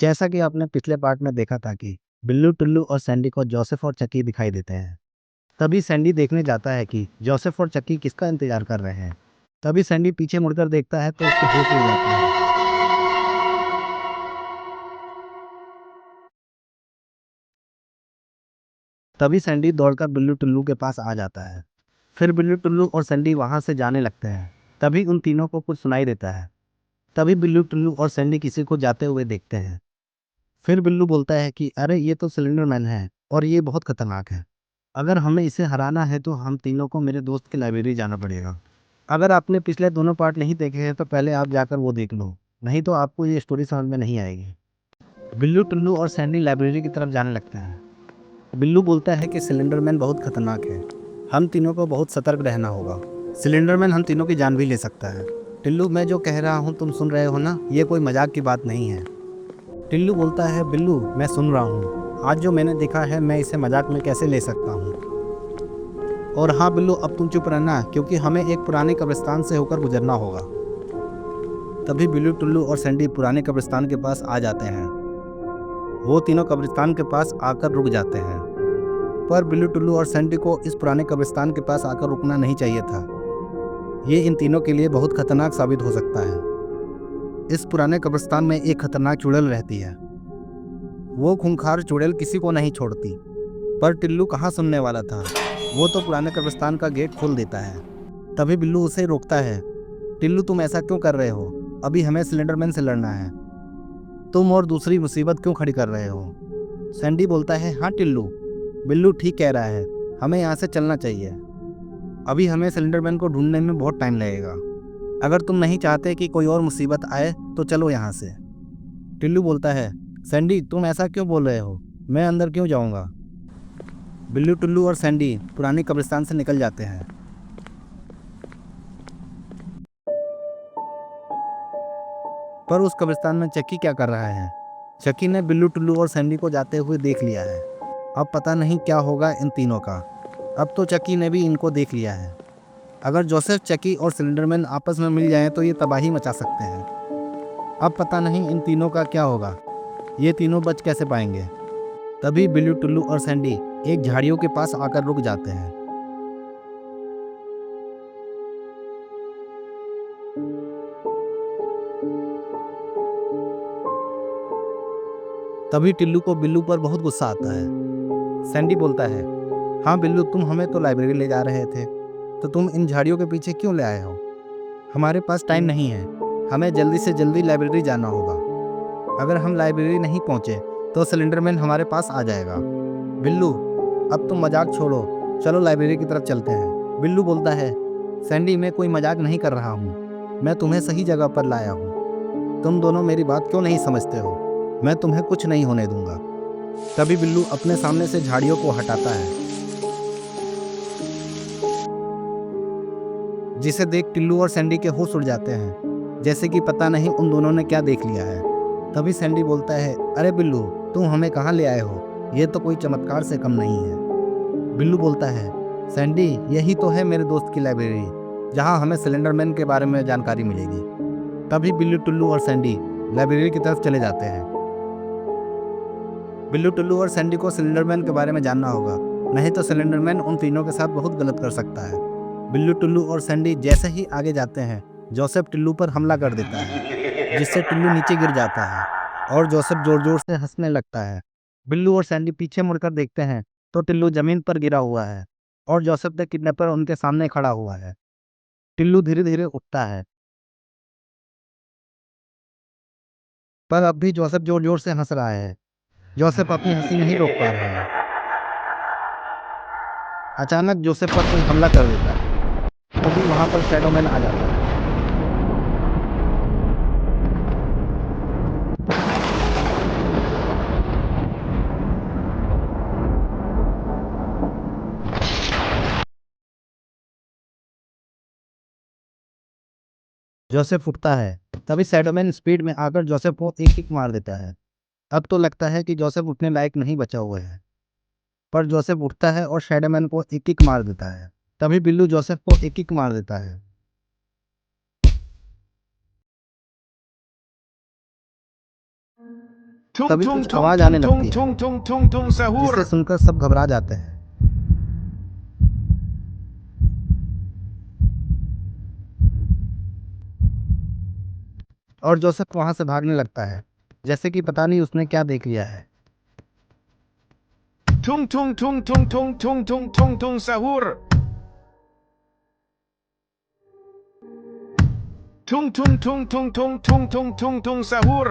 जैसा कि आपने पिछले पार्ट में देखा था कि बिल्लू टुल्लू और सैंडी को जोसेफ और चकी दिखाई देते हैं। तभी सैंडी देखने जाता है कि जोसेफ और चकी किसका इंतजार कर रहे हैं। तभी सैंडी पीछे मुड़कर देखता है तो उसके होश उड़ जाते हैं। तभी सैंडी दौड़कर बिल्लू टुल्लू के पास आ जाता है। फिर बिल्लू टुल्लू और सैंडी वहां से जाने लगते हैं। तभी उन तीनों को कुछ सुनाई देता है। तभी बिल्लू टुल्लू और सैंडी किसी को जाते हुए देखते हैं। फिर बिल्लू बोलता है कि अरे ये तो सिलेंडर मैन है और ये बहुत खतरनाक है। अगर हमें इसे हराना है तो हम तीनों को मेरे दोस्त की लाइब्रेरी जाना पड़ेगा। अगर आपने पिछले दोनों पार्ट नहीं देखे हैं तो पहले आप जाकर वो देख लो, नहीं तो आपको ये स्टोरी समझ में नहीं आएगी। बिल्लू टुल्लू और सैंडी लाइब्रेरी की तरफ जाने लगते हैं। बिल्लू बोलता है कि सिलेंडर मैन बहुत खतरनाक है, हम तीनों को बहुत सतर्क रहना होगा। सिलेंडर मैन हम तीनों की जान भी ले सकता है। टिल्लू, मैं जो कह रहा हूँ तुम सुन रहे हो ना, ये कोई मजाक की बात नहीं है। टिल्लू बोलता है, बिल्लू मैं सुन रहा हूँ, आज जो मैंने देखा है मैं इसे मजाक में कैसे ले सकता हूँ। और हाँ बिल्लू, अब तुम चुप रहना क्योंकि हमें एक पुराने कब्रिस्तान से होकर गुजरना होगा। तभी बिल्लू टुल्लू और सैंडी पुराने कब्रिस्तान के पास आ जाते हैं। वो तीनों कब्रिस्तान के पास आकर रुक जाते हैं। पर बिल्लू टुल्लू और सैंडी को इस पुराने कब्रिस्तान के पास आकर रुकना नहीं चाहिए था। ये इन तीनों के लिए बहुत खतरनाक साबित हो सकता है। इस पुराने कब्रिस्तान में एक खतरनाक चुड़ैल रहती है। वो खूंखार चुड़ैल किसी को नहीं छोड़ती। पर टिल्लू कहाँ सुनने वाला था। वो तो पुराने कब्रिस्तान का गेट खोल देता है। तभी बिल्लू उसे रोकता है। टिल्लू, तुम ऐसा क्यों कर रहे हो? अभी हमें सिलेंडरमैन से लड़ना है। तुम और दूसरी मुसीबत क्यों खड़ी कर रहे हो? सैंडी बोलता है, हाँ टिल्लू, बिल्लू ठीक कह रहा है, हमें यहाँ से चलना चाहिए। अभी हमें सिलेंडरमैन को ढूंढने में बहुत टाइम लगेगा। अगर तुम नहीं चाहते कि कोई और मुसीबत आए तो चलो यहाँ से। टिल्लू बोलता है, सैंडी तुम ऐसा क्यों बोल रहे हो, मैं अंदर क्यों जाऊँगा। बिल्लू टुल्लू और सैंडी पुरानी कब्रिस्तान से निकल जाते हैं। पर उस कब्रिस्तान में चक्की क्या कर रहा है? चक्की ने बिल्लू टुल्लू और सैंडी को जाते हुए देख लिया है। अब पता नहीं क्या होगा इन तीनों का। अब तो चक्की ने भी इनको देख लिया है। अगर जोसेफ, चक्की और सिलेंडरमैन आपस में मिल जाएं तो ये तबाही मचा सकते हैं। अब पता नहीं इन तीनों का क्या होगा, ये तीनों बच कैसे पाएंगे। तभी बिल्लू टुल्लू और सैंडी एक झाड़ियों के पास आकर रुक जाते हैं। तभी टिल्लू को बिल्लू पर बहुत गुस्सा आता है। सैंडी बोलता है, हाँ बिल्लू, तुम हमें तो लाइब्रेरी ले जा रहे थे, तो तुम इन झाड़ियों के पीछे क्यों ले आए हो? हमारे पास टाइम नहीं है, हमें जल्दी से जल्दी लाइब्रेरी जाना होगा। अगर हम लाइब्रेरी नहीं पहुंचे तो सिलेंडरमैन हमारे पास आ जाएगा। बिल्लू, अब तुम मजाक छोड़ो, चलो लाइब्रेरी की तरफ चलते हैं। बिल्लू बोलता है, सैंडी मैं कोई मजाक नहीं कर रहा हूँ, मैं तुम्हें सही जगह पर लाया हूँ। तुम दोनों मेरी बात क्यों नहीं समझते हो? मैं तुम्हें कुछ नहीं होने दूंगा। तभी बिल्लू अपने सामने से झाड़ियों को हटाता है, जिसे देख टिल्लू और सैंडी के होश उड़ जाते हैं, जैसे कि पता नहीं उन दोनों ने क्या देख लिया है। तभी सैंडी बोलता है, अरे बिल्लू, तुम हमें कहाँ ले आए हो? ये तो कोई चमत्कार से कम नहीं है। बिल्लू बोलता है, सैंडी यही तो है मेरे दोस्त की लाइब्रेरी, जहाँ हमें सिलेंडरमैन के बारे में जानकारी मिलेगी। तभी बिल्लू टुल्लू और सैंडी लाइब्रेरी की तरफ चले जाते हैं। बिल्लू टुल्लू और सैंडी को सिलेंडरमैन के बारे में जानना होगा, नहीं तो सिलेंडरमैन उन तीनों के साथ बहुत गलत कर सकता है। बिल्लू टुल्लू और सैंडी जैसे ही आगे जाते हैं, जोसेफ टिल्लू पर हमला कर देता है, जिससे टिल्लू नीचे गिर जाता है और जोसेफ जोर जोर से हंसने लगता है। बिल्लू और सैंडी पीछे मुड़कर देखते हैं तो टिल्लू जमीन पर गिरा हुआ है और जोसेफ द किडनैपर उनके सामने खड़ा हुआ है। टिल्लू धीरे धीरे उठता है, पर अब भी जोसेफ जोर जोर से हंस रहा है। जोसेफ अपनी हंसी नहीं रोक पा रहा है। अचानक जोसेफ पर कोई हमला कर देता है। तभी वहां पर शैडोमैन आ जाता है। जोसेफ उठता है, तभी शैडोमैन स्पीड में आकर जोसेफ को एक किक मार देता है। अब तो लगता है कि जोसेफ उठने लायक नहीं बचा हुआ है, पर जोसेफ उठता है और शैडोमैन को एक किक मार देता है। तभी बिल्लू जोसेफ को एक किक मार देता है। तभी कुछ आवाज आने लगती है जिसे सुनकर सब घबरा जाते हैं। और जोसेफ वहां से भागने लगता है, जैसे कि पता नहीं उसने क्या देख लिया है। Tung tung tung tung tung tung tung tung tung sahur. Tung tung tung tung tung tung tung tung tung sahur.